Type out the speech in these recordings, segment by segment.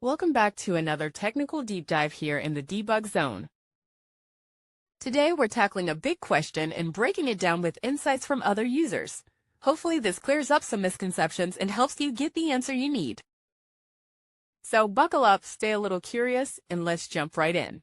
Welcome back to another technical deep dive here in the debug zone. Today we're tackling a big question and breaking it down with insights from other users. Hopefully this clears up some misconceptions and helps you get the answer you need. So buckle up, stay a little curious, and let's jump right in.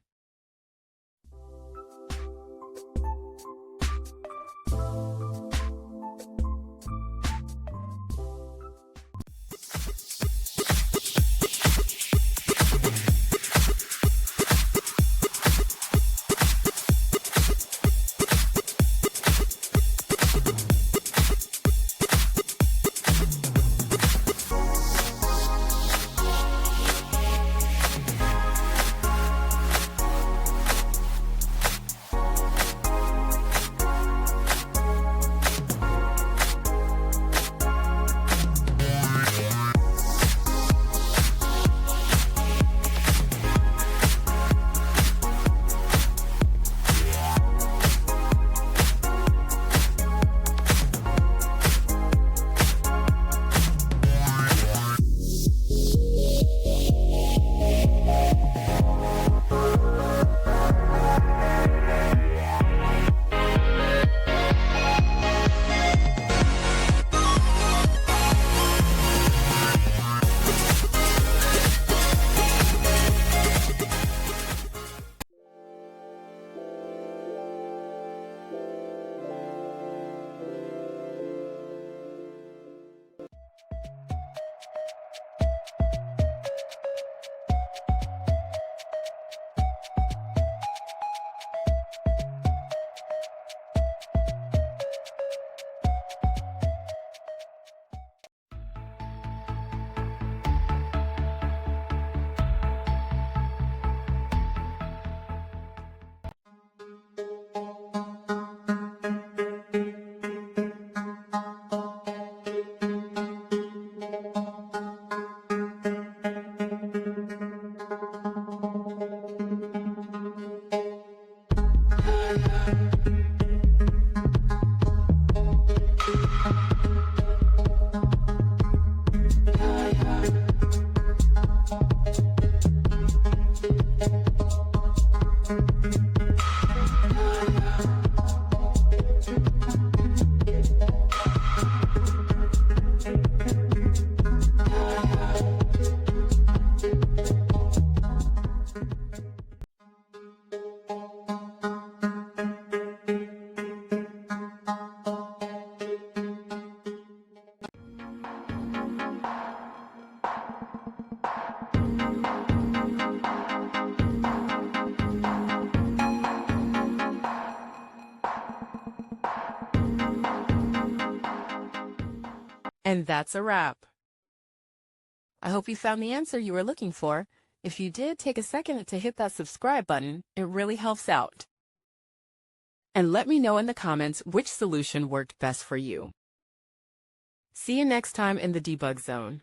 And that's a wrap. I hope you found the answer you were looking for. If you did, take a second to hit that subscribe button. It really helps out. And let me know in the comments which solution worked best for you. See you next time in the debug zone.